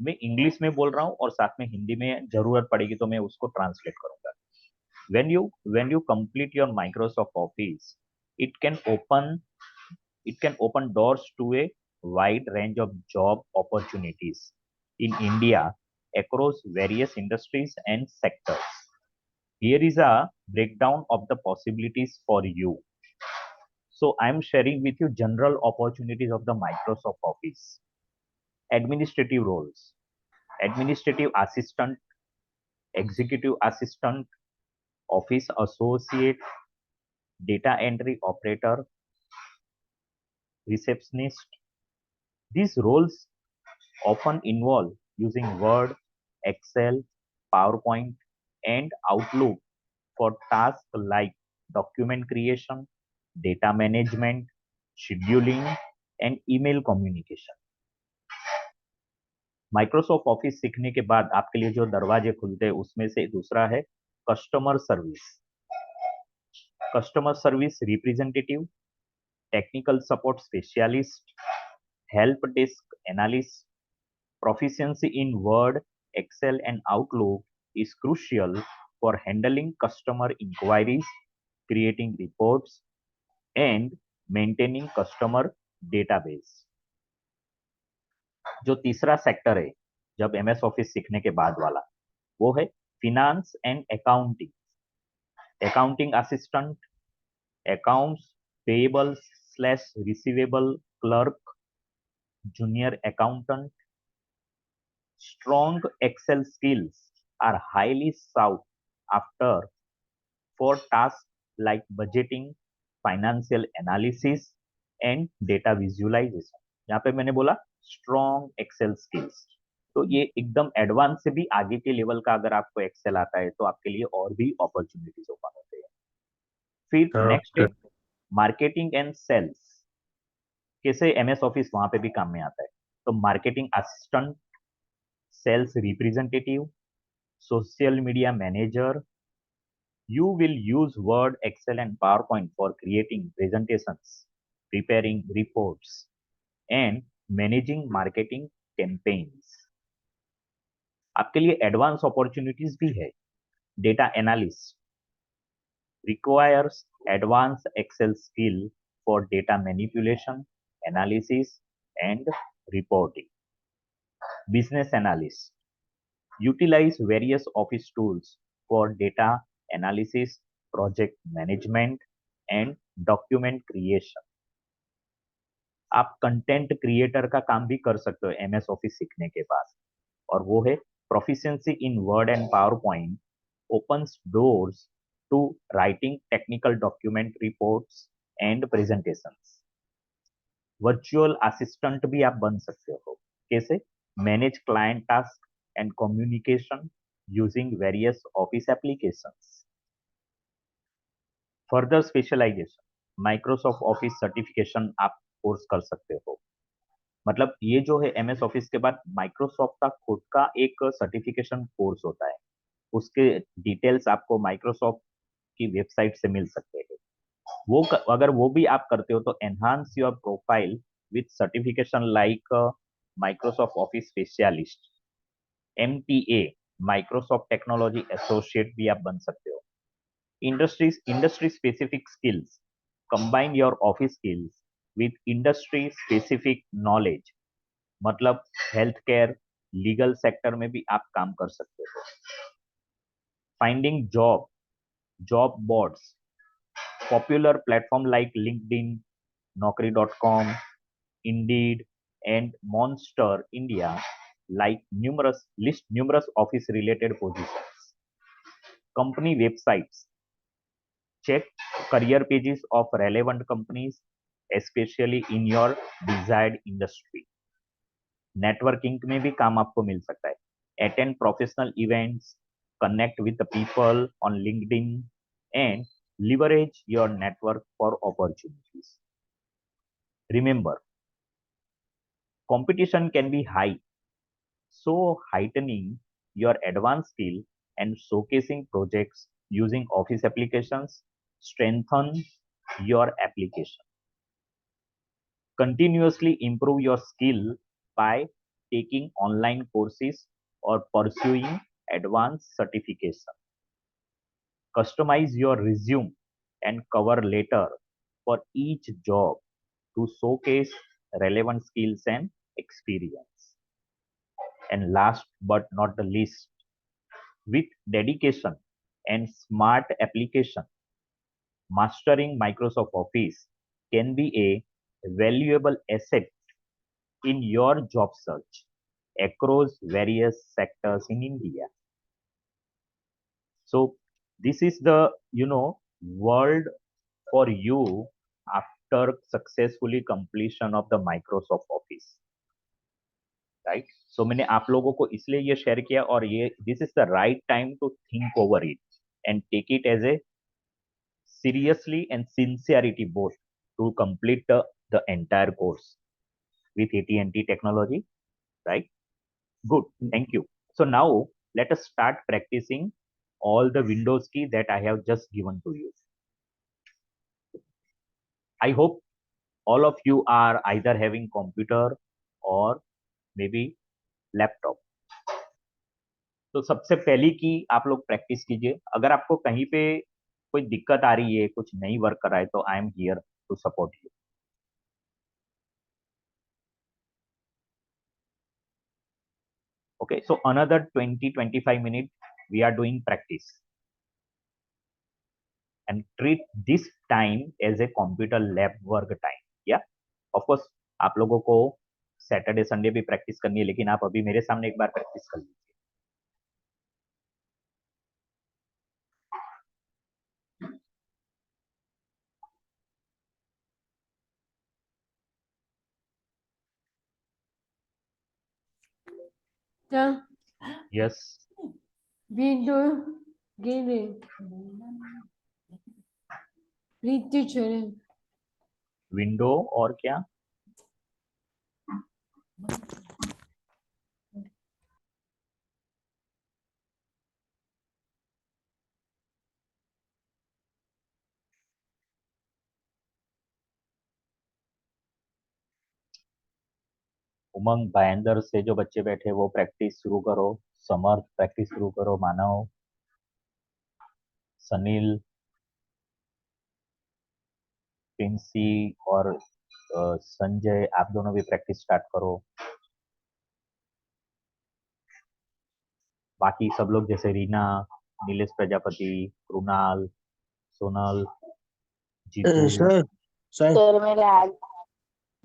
मैं इंग्लिश में बोल रहा हूँ और साथ में हिंदी में जरूरत पड़ेगी तो मैं उसको ट्रांसलेट करूंगा। when you complete your Microsoft Office, it can open it can open doors to a wide range of job opportunities in India across various industries and sectors. Here is a breakdown of the possibilities for you. So I am sharing with you general opportunities of the Microsoft Office. Administrative roles: administrative assistant, executive assistant, office associate, data entry operator, receptionist. These roles often involve using Word, Excel, PowerPoint, and Outlook for tasks like document creation, data management, scheduling, and email communication. Microsoft office सीखने के बाद आपके लिए जो दरवाजे खुलते हैं उसमें से दूसरा है customer service. Customer service representative, technical support specialist, help desk analyst. Proficiency in Word, Excel, and Outlook is crucial for handling customer inquiries, creating reports, and maintaining customer database. जो तीसरा सेक्टर है जब एमएस ऑफिस सीखने के बाद वाला, वो है finance and accounting. Accounting assistant, accounts payable slash receivable clerk, junior accountant. Strong Excel skills are highly sought after for tasks like budgeting, financial analysis, and data visualization. यहाँ पे मैंने बोला strong Excel skills, तो ये एकदम advance से भी आगे के लेवल का अगर आपको एक्सेल आता है तो आपके लिए और भी अपॉर्चुनिटीज ओपन होते हैं. फिर नेक्स्ट है मार्केटिंग एंड सेल्स. कैसे एमएस ऑफिस वहां पे भी काम में आता है, तो marketing assistant, sales representative, social media manager. You will use Word, Excel, and PowerPoint for creating presentations, preparing reports, and managing marketing campaigns. आपके लिए एडवांस अपॉर्चुनिटीज भी है. Data analyst requires advanced Excel skill for data manipulation, analysis, and reporting. Business analyst utilize various office tools for data analysis, project management, and document creation. आप content creator का काम भी कर सकते हो एमएस ऑफिस सीखने के बाद, और वो है proficiency in word and power point opens doors to writing technical document reports and presentations. Virtual assistant भी आप बन सकते हो. कैसे? Manage client task and communication using various office applications. Further specialization, Microsoft Office certification आप course कर सकते हो. मतलब ये जो है एमएस ऑफिस के बाद माइक्रोसॉफ्ट का खुद का एक सर्टिफिकेशन कोर्स होता है. उसके डिटेल्स आपको माइक्रोसॉफ्ट की वेबसाइट से मिल सकते हैं. वो अगर वो भी आप करते हो तो enhance your profile with certification like Microsoft office specialist, MTA, Microsoft technology associate भी आप बन सकते हो। Industry specific skills, combine your office skills with industry specific knowledge, मतलब हेल्थ केयर, लीगल सेक्टर में भी आप काम कर सकते हो। Finding job boards, popular platform like LinkedIn, naukri.com, Indeed, and Monster India list numerous office related positions. Company websites, check career pages of relevant companies, especially in your desired industry. Networking में भी काम आपको मिल सकता है। Attend professional events, connect with the people on LinkedIn and leverage your network for opportunities. Remember, competition can be high, so heightening your advanced skill and showcasing projects using office applications strengthen your application. Continuously improve your skill by taking online courses or pursuing advanced certification. Customize your resume and cover letter for each job to showcase relevant skills and experience. And last but not the least, with dedication and smart application, mastering Microsoft Office can be a valuable asset in your job search across various sectors in India. So this is the world for you after successfully completion of the Microsoft Office, right? So मैंने आप लोगों को इसलिए ये share किया, और ये this is the right time to think over it and take it as a seriously and sincerity both to complete the entire course with AT&T technology, right? Good, thank you. So now let us start practicing all the Windows key that I have just given to you. I hope all of you are either having computer or maybe laptop. तो सबसे पहली की आप लोग practice कीजिए। अगर आपको कहीं पे कोई दिक्कत आ रही है, कुछ नहीं वर्क कर रहा है, तो I am here to support you. Okay, so another 20-25 minutes we are doing practice and treat this time as a computer lab work time. Yeah, of course आप लोगों को सैटरडे संडे भी प्रैक्टिस करनी है, लेकिन आप अभी मेरे सामने एक बार प्रैक्टिस कर लीजिए। Yes. Window gaming. Read teacher. Window और क्या? उमंग, भाईंदर से जो बच्चे बैठे वो प्रैक्टिस शुरू करो। समर्थ प्रैक्टिस शुरू करो। मानव, सनील, प्रिंसी और संजय, आप दोनों भी प्रैक्टिस स्टार्ट करो। बाकी सब लोग जैसे Reena, Nilesh Prajapati, Krunal, Sonal, Jeetu. Sir sir sir मेरे आज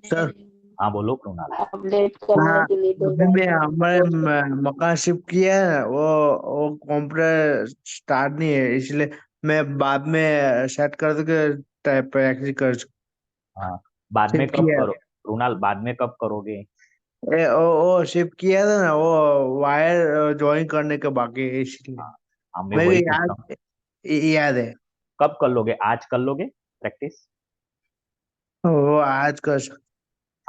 सर हाँ बोलो कृणाल। अपडेट करने हाँ, के लिए अभी मैं हमारे भेजा मकान शिफ्ट किया है ना, वो कंप्यूटर स्टार्ट नहीं है, इसलिए मैं बाद में सेट कर के टाइप पे एक्सेस कर हाँ, बाद में शिफ्ट कब किया। करो कृणाल? बाद में कब करोगे? वो शिफ्ट किया था ना, वो वायर ज्वाइन करने के बाकी है, इसलिए हाँ, मैं मेरे वही पूछ रहा हूँ, याद है। कब कर लोगे? आज कर लोगे प्रैक्टिस? वो आज कर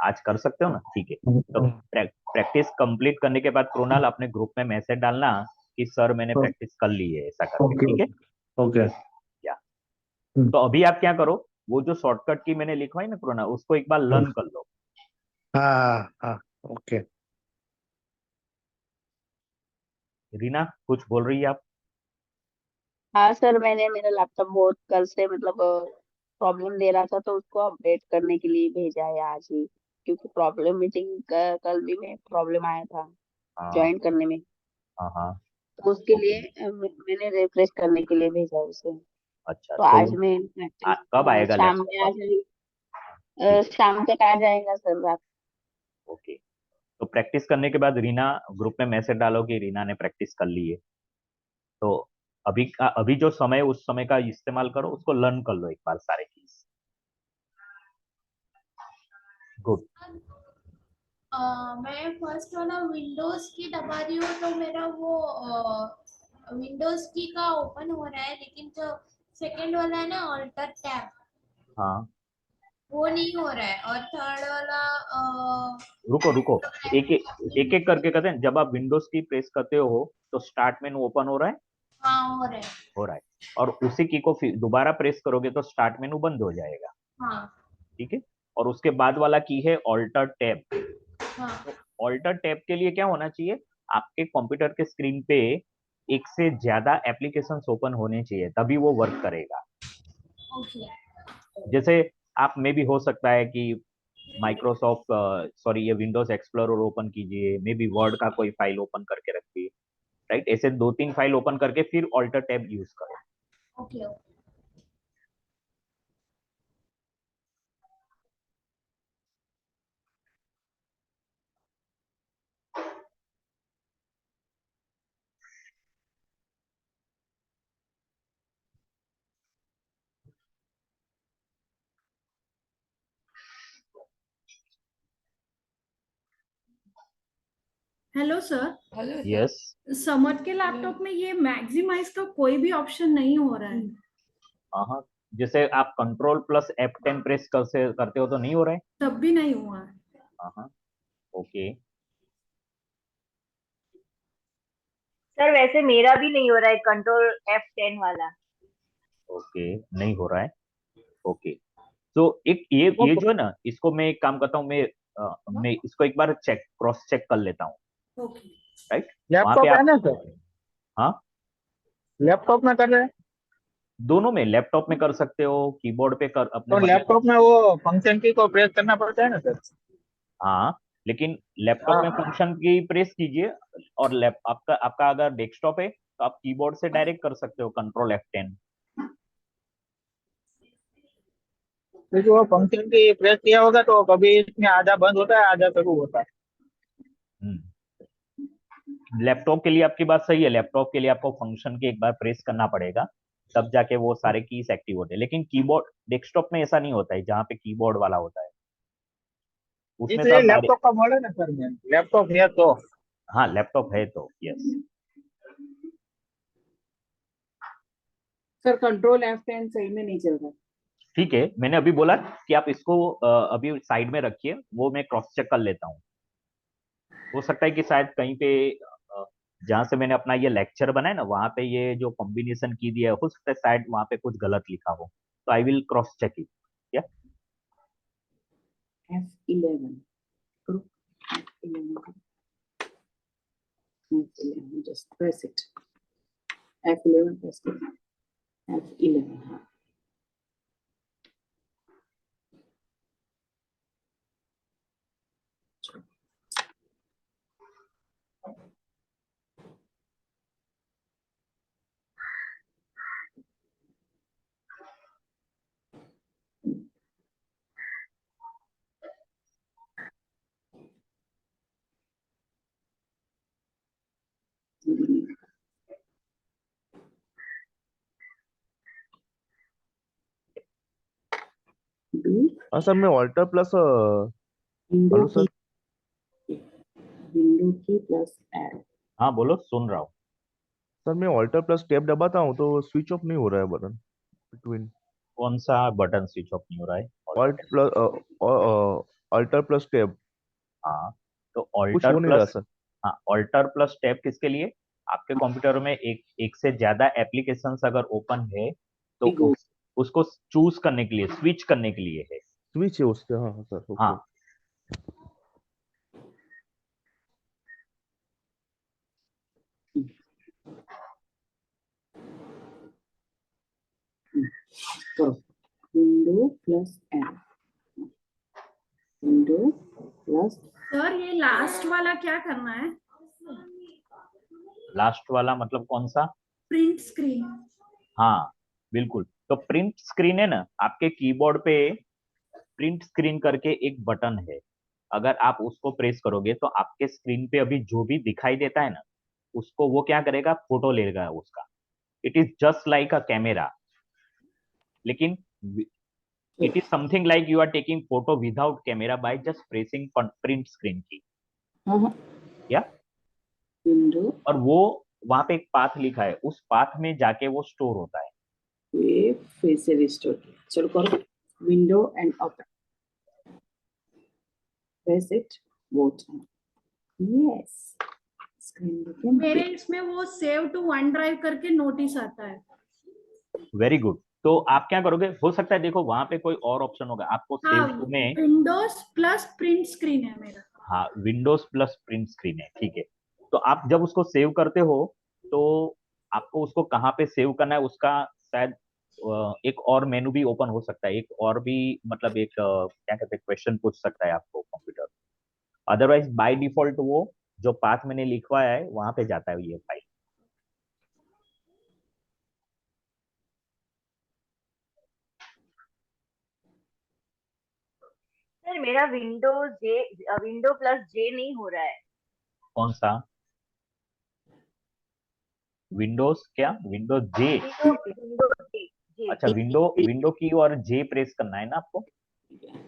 आज कर सकते हो ना? ठीक है, तो प्रैक्टिस कंप्लीट करने के बाद कृणाल अपने ग्रुप में मैसेज डालना कि सर मैंने प्रैक्टिस कर ली है, ऐसा करके। ठीक है, ओके। या तो अभी आप क्या करो, वो जो शॉर्टकट की मैंने लिखवाई ना कृणाल, उसको एक बार लर्न कर लो। हाँ हाँ ओके। रीना कुछ बोल रही है आप? हाँ सर, मैंने मेरा लैपटॉप बहुत कल से मतलब प्रॉब्लम दे रहा था, तो उसको अपडेट करने के लिए भेजा है आज ही, क्योंकि प्रॉब्लम मीटिंग कल भी में प्रॉब्लम आया था हाँ ज्वाइन करने में, हाँ हाँ। तो उसके ओके। लिए मैंने रिफ्रेश करने के लिए भेजा उसे। अच्छा तो तो आज मैं प्रैक्टिस कब आएगा शाम में लैपटॉप आ आपको? जाएगी, ठीक है। शाम तक आ जाएगा सर रात। ओके। तो प्रैक्टिस करने के बाद रीना ग्रुप में मैसेज डालो कि रीना ने प्रैक्टिस कर ली है। तो अभी जो समय है, उस समय का इस्तेमाल करो, उसको लर्न कर लो एक बार सारे चीज। गुड। मैं फर्स्ट वाला विंडोज की दबा रही हूँ तो मेरा वो विंडोज की का ओपन हो रहा है, लेकिन जो सेकंड वाला है ना ऑल्टर टैब, हाँ वो नहीं हो रहा है। और थर्ड वाला रुको रुको, एक एक करके करते हैं। जब आप विंडोज की प्रेस करते हो तो स्टार्ट मेनू ओपन हो रहा है? हाँ हो रहा है। हो रहा है। और उसी की को फिर दोबारा प्रेस करोगे तो स्टार्ट मेनू बंद हो जाएगा। हाँ ठीक है। और उसके बाद वाला की है ऑल्टर टैब। हाँ तो ऑल्टर टैब के लिए क्या होना चाहिए? आपके कंप्यूटर के स्क्रीन पे एक से ज्यादा एप्लीकेशंस ओपन होने चाहिए, तभी वो वर्क करेगा। ओके। जैसे आप में भी हो सकता है कि माइक्रोसॉफ्ट सॉरी ये विंडोज एक्सप्लोरर ओपन कीजिए, मे बी वर्ड का कोई फाइल ओपन करके रखिए, राइट? ऐसे 2-3 फाइल ओपन करके फिर ऑल्टर टैब यूज करो। Okay okay. Hello sir, hello sir. Yes. Summer के लैपटॉप में ये मैक्सिमाइज का कोई भी ऑप्शन नहीं हो रहा है। हाँ, जैसे आप कंट्रोल प्लस F10 प्रेस करते हो तो नहीं हो रहा है? तब भी नहीं हुआ है। हाँ। ओके। सर वैसे मेरा भी नहीं हो रहा है कंट्रोल F10 वाला। ओके, नहीं हो रहा है। ओके। तो एक ये जो है ना, इसको मैं एक काम करता हूँ, मैं इसको एक बार क्रॉस चेक कर लेता हूँ, ओके। राइट? वहां पे लैपटॉप है आप, ना सर? हाँ लैपटॉप में कर रहे हैं दोनों में, लैपटॉप में कर सकते हो, कीबोर्ड पे कर अपने तो मतलब। लैपटॉप में वो फंक्शन की को प्रेस करना पड़ता है ना सर? हाँ, लेकिन लैपटॉप में हाँ, फंक्शन की प्रेस कीजिए। और आपका आपका अगर डेस्कटॉप है तो आप कीबोर्ड से डायरेक्ट कर सकते हो कंट्रोल F10। क्योंकि वो फंक्शन की प्रेस किया होगा तो कभी इसमें आधा बंद होता है आधा शुरू होता है। लैपटॉप के लिए आपकी बात सही है, लैपटॉप के लिए आपको फंक्शन की एक बार प्रेस करना पड़ेगा, तब जाके वो सारे कीज एक्टिव होते हैं। लेकिन कीबोर्ड डेस्कटॉप में ऐसा नहीं होता है, जहाँ पे कीबोर्ड वाला होता है उसमें तो इसलिए आप लैपटॉप डायरेक्ट। का मॉडल है ना सर, मैं लैपटॉप है तो। हाँ, लैपटॉप है तो यस। सर कंट्रोल F10 सही में नहीं चल रहा। ठीक है, मैंने अभी बोला कि आप इसको अभी साइड में रखिए, वो मैं क्रॉस चेक कर लेता हूँ। हो सकता है कि शायद कहीं पे जहाँ से मैंने अपना ये लेक्चर बनाया ना, वहाँ पे ये जो कॉम्बिनेशन की दिया है, हो सकता है शायद वहाँ पे कुछ गलत लिखा हो, तो I will cross check it. या F11 group F11 F11 just press it. F11 press it. F11 हाँ। हाँ सर, मैं ऑल्टर प्लस विंडो हेलो की sir. Window key plus add. हाँ बोलो, सुन रहा हूँ। सर मैं ऑल्टर प्लस टैब दबाता हूँ तो स्विच ऑफ नहीं हो रहा है बटन बिटवीन। कौन सा बटन स्विच ऑफ नहीं हो रहा है? Alter alt plus alter plus tab हाँ, तो कुछ ऑल्टर हो नहीं रहा प्लस, सर। हाँ ऑल्टर प्लस टैब किसके लिए? आपके कंप्यूटर में एक से ज्यादा एप्लीकेशंस अगर ओपन है तो Bigo उसको चूज करने के लिए, स्विच करने के लिए है। स्विच है उसके, हाँ हाँ सर, ओके। हाँ, करो window plus F, window plus. Sir ये लास्ट वाला क्या करना है? लास्ट वाला मतलब कौन सा? Print screen. हाँ बिल्कुल, तो प्रिंट स्क्रीन है ना, आपके कीबोर्ड पे प्रिंट स्क्रीन करके एक बटन है, अगर आप उसको प्रेस करोगे तो आपके स्क्रीन पे अभी जो भी दिखाई देता है ना, उसको वो क्या करेगा, फोटो लेगा उसका। It is just like a camera, लेकिन it is something like you are taking photo without camera by just pressing print screen key. या विंडो और वो वहां पे एक पाथ लिखा है, उस पाथ में जाके वो स्टोर होता है। ये फिर से रिस्टोर किया। चलो करो window and open, press it both. Yes, screen became मेरे इसमें वो सेव टू वन ड्राइव करके नोटिस आता है। Very good. तो आप क्या करोगे, हो सकता है देखो वहां पे कोई और ऑप्शन होगा, आपको हाँ, सेव टू में। विंडोज प्लस प्रिंट स्क्रीन है मेरा। हाँ, विंडोज प्लस प्रिंट स्क्रीन है, ठीक है। तो आप जब उसको सेव करते हो तो आपको उसको कहाँ पे सेव करना है, उसका शायद एक और मेनू भी ओपन हो सकता है, एक और भी मतलब एक क्या कहते हैं, क्वेश्चन पूछ सकता है आपको कंप्यूटर। अदरवाइज बाय डिफॉल्ट वो जो पाथ मैंने लिखवाया है वहां पे जाता है ये फाइल। सर मेरा विंडो प्लस जे नहीं हो रहा है। कौन सा? विंडोज क्या? विंडोज जे? विंडो जे जे अच्छा, विंडो विंडो की और जे प्रेस करना है ना आपको।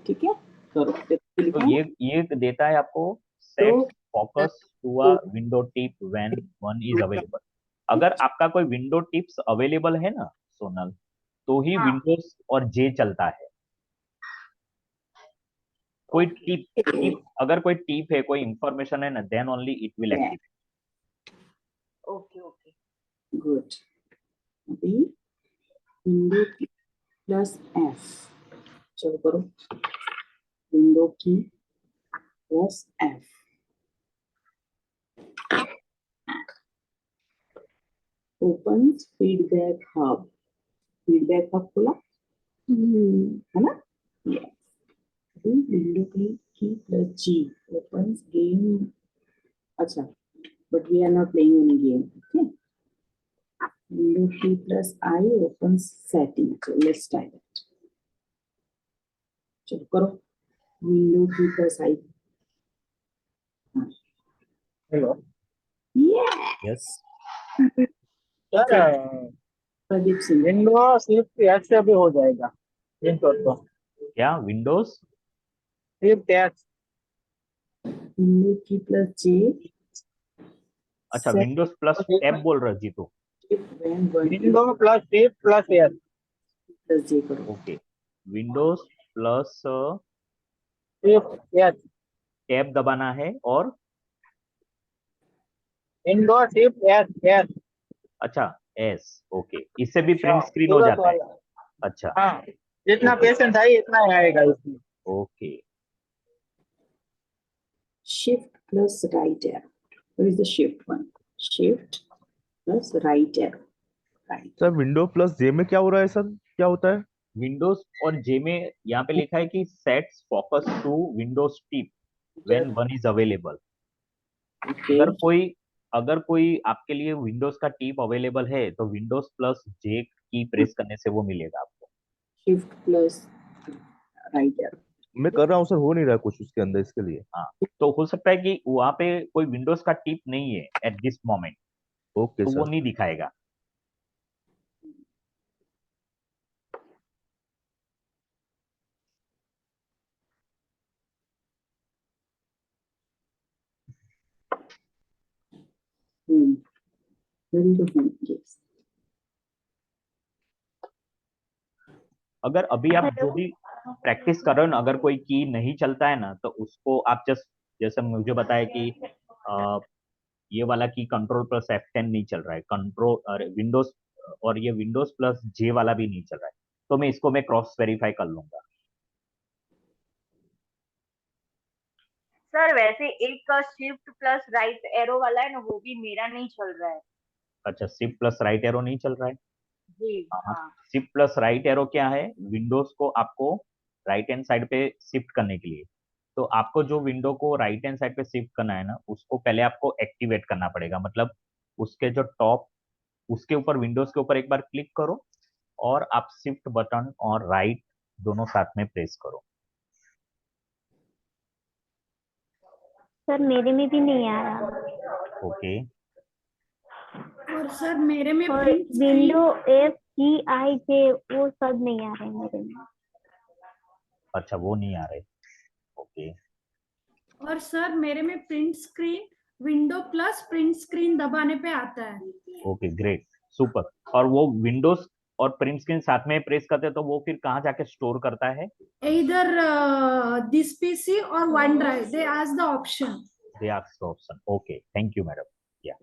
ठीक है, करो। तो ये देता है आपको set focus to a window tip when one is available. अगर आपका कोई विंडो टिप्स अवेलेबल है ना सोनल, तो ही विंडोज और जे चलता है। कोई टिप अगर कोई टिप है, कोई इंफॉर्मेशन है ना, then only it will activate. Okay okay good. अभी विंडो की प्लस एफ, चलो करो window key plus F, opens feedback hub, feedback hub खोला है ना? yes, window key plus G opens game। अच्छा, but we are not playing any game, okay? Window key plus I opens setting, so let's try that। चलो करो window key plus I. Hello yes, sir, Pradeep Singh. Window सिर्फ H से भी हो जाएगा window तो। क्या विंडोज सिर्फ H. Window key plus J. अच्छा, विंडोज प्लस टैब बोल रहे जीतू। विंडो प्लस सिर्फ प्लस एच प्लस जे करो। ओके, विंडोज प्लस सिर्फ एच, टैब दबाना है और विंडो सिर्फ एच एच। अच्छा एस, ओके, इससे भी प्रिंट स्क्रीन हो जाता है। अच्छा, हाँ, जितना ओके पेशेंट है इतना ही आएगा इसमें। Okay. Shift plus right arrow. What is the shift one? Shift plus right arrow. Right. Sir window plus J में क्या हो रहा है सर, क्या होता है? विंडोज और जे में यहाँ पे लिखा है कि sets focus to windows tip when one is available. अगर कोई आपके लिए विंडोज का टिप अवेलेबल है तो विंडोज प्लस जे की प्रेस करने से वो मिलेगा आपको। Shift plus right arrow. मैं कर रहा हूँ सर, हो नहीं रहा कुछ उसके अंदर, इसके लिए। हाँ, तो हो सकता है कि वहां पे कोई विंडोज का टिप नहीं है एट दिस मोमेंट, ओके तो वो सर। नहीं दिखाएगा। Very good one. Yes. अगर अभी आप जो भी प्रैक्टिस कर रहे हो ना, अगर कोई की नहीं चलता है ना, तो उसको आप जस्ट जैसे मुझे बताया कि ये वाला की कंट्रोल प्लस F10 नहीं चल रहा है, कंट्रोल विंडोज और ये विंडोज प्लस जे वाला भी नहीं चल रहा है, तो मैं इसको मैं क्रॉस वेरीफाई कर लूंगा। सर वैसे एक का शिफ्ट प्लस राइट एरो वाला है ना, वो भी मेरा नहीं चल रहा है। अच्छा, शिफ्ट प्लस राइट एरो नहीं चल रहा है। जी हाँ शिफ्ट प्लस राइट एरो क्या है, विंडोज को आपको राइट हैंड साइड पे शिफ्ट करने के लिए। तो आपको जो विंडो को राइट हैंड साइड पे शिफ्ट करना है ना, उसको पहले आपको एक्टिवेट करना पड़ेगा। मतलब उसके जो टॉप, उसके ऊपर विंडोज के ऊपर एक बार क्लिक करो और आप शिफ्ट बटन और राइट दोनों साथ में प्रेस करो। सर मेरे में भी नहीं आ रहा। ओके, और सर मेरे में और प्रिंट विंडो FGIJ वो सब नहीं आ रहे हैं मेरे में। अच्छा वो नहीं आ रहे। ओके, और सर मेरे में print screen window plus print screen दबाने पे आता है। Okay great, super. और वो विंडोज और प्रिंट स्क्रीन साथ में प्रेस करते हैं तो वो फिर कहाँ जाके स्टोर करता है? Either this PC or OneDrive, they ask the option. They ask the option. Okay, thank you, madam. Yeah.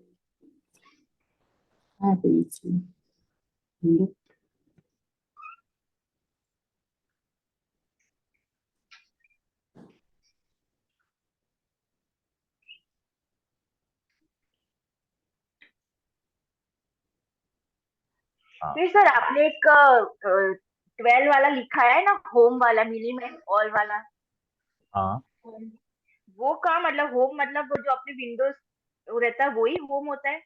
हाँ प्रिंट स्क्रीन विंडो फिर सर आपने एक 12 वाला लिखा है ना, होम वाला, मिनिमम ऑल वाला। हाँ, वो का मतलब होम मतलब वो जो अपने विंडोज रहता है वही होम होता है?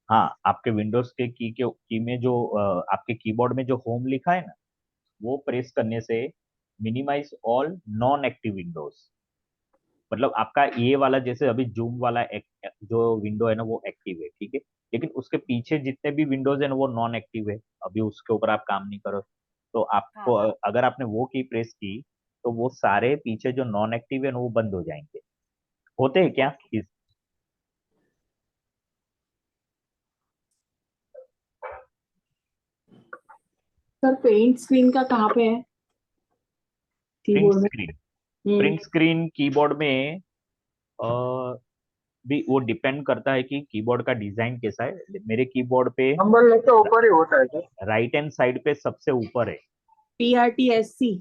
हाँ आपके विंडोज के की में जो आपके कीबोर्ड में जो होम लिखा है ना, वो प्रेस करने से minimise all non active windows. मतलब आपका ये वाला जैसे अभी जूम वाला जो विंडो है ना वो एक्टिव है, ठीक है, लेकिन उसके पीछे जितने भी विंडोज है ना वो नॉन एक्टिव है, अभी उसके ऊपर आप काम नहीं करो। तो आपको अगर आपने वो की प्रेस की तो वो सारे पीछे जो नॉन एक्टिव है ना वो बंद हो जाएंगे। होते हैं क्या इस? सर पेंट स्क्रीन का कहाँ पे है प्रिंट कीबोर्ड में? स्क्रीन, प्रिंट स्क्रीन कीबोर्ड में भी वो डिपेंड करता है कि कीबोर्ड का डिजाइन कैसा है। मेरे कीबोर्ड पे नंबर लेते ऊपर ही होता है क्या? राइट हैंड साइड पे सबसे ऊपर है। PRTSC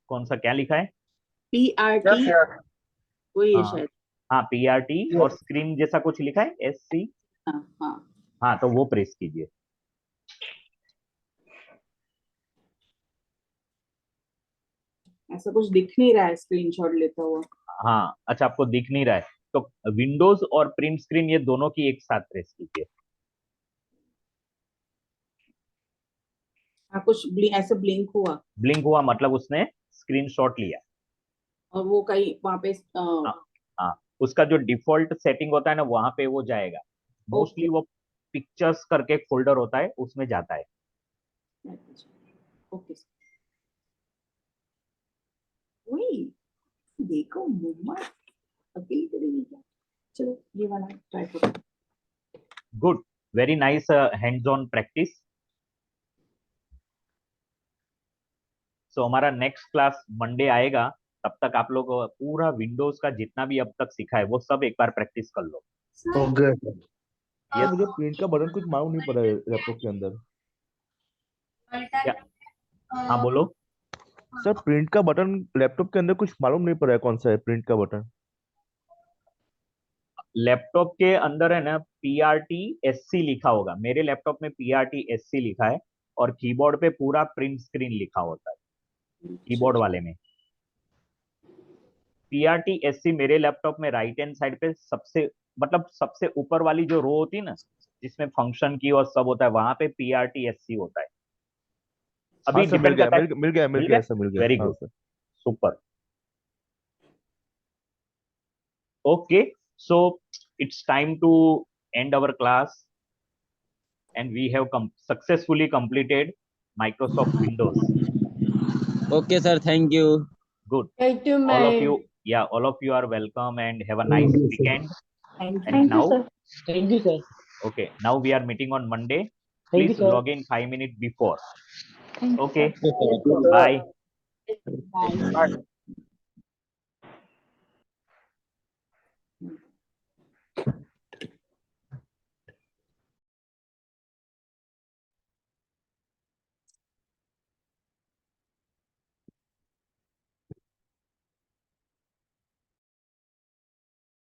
कौन सा क्या लिखा है? PRT वही है हाँ शायद। हाँ, PRT और स्क्रीन जैसा कुछ लिखा है SC। हाँ हाँ हाँ तो वो प्रेस कीजिए। ऐसा कुछ दिख नहीं रहा है स्क्रीनशॉट लेता हुआ। हाँ अच्छा, आपको दिख नहीं रहा है तो विंडोज और प्रिंट स्क्रीन ये दोनों की एक साथ प्रेस कीजिए। हाँ कुछ ऐसे ब्लिंक हुआ ब्लिंक हुआ मतलब उसने स्क्रीनशॉट लिया। और वो कहीं वहां पे हाँ हाँ, उसका जो डिफॉल्ट सेटिंग होता है ना वहां पे वो जाएगा। मोस्टली वो पिक्चर्स करके एक फोल्डर होता है उसमें जाता है। ओके वही देखो मम्मा अकेली करेगी क्या। चलो ये वाला ट्राई करो। Good, very nice hands on practice. So हमारा नेक्स्ट क्लास मंडे आएगा, तब तक आप लोग पूरा विंडोज का जितना भी अब तक सीखा है वो सब एक बार प्रैक्टिस कर लो। ओके ये मुझे प्रिंट का बटन कुछ मालूम नहीं पड़ा है लैपटॉप के अंदर। क्या? हाँ बोलो। सर प्रिंट का बटन लैपटॉप के अंदर कुछ मालूम नहीं पड़ा है कौन सा है प्रिंट का बटन। लैपटॉप के अंदर है ना PRTSC लिखा होगा, मेरे लैपटॉप में PRTSC लिखा है और कीबोर्ड पे पूरा प्रिंट स्क्रीन लिखा होता है। कीबोर्ड वाले में PRTSC मेरे लैपटॉप में राइट हैंड साइड पे सबसे मतलब सबसे ऊपर वाली जो रो होती है ना जिसमें फंक्शन की और सब होता है वहां पे PRTSC होता है। अभी हाँ सर मिल डिपेंड गया करता है। मिल गया सर मिल गया। वेरी हाँ good, sir. Super. Okay, so it's time to end our class and we have successfully completed Microsoft Windows. Okay, sir. Thank you. Good. Thank you, All of ma'am. you, yeah, all of you are welcome and have a nice weekend. Thank And now, Thank you, sir. okay, now we are meeting on Monday. Thank you, Please sir. log in 5 minutes before. Thank you, Okay, Okay, sir. bye. Bye.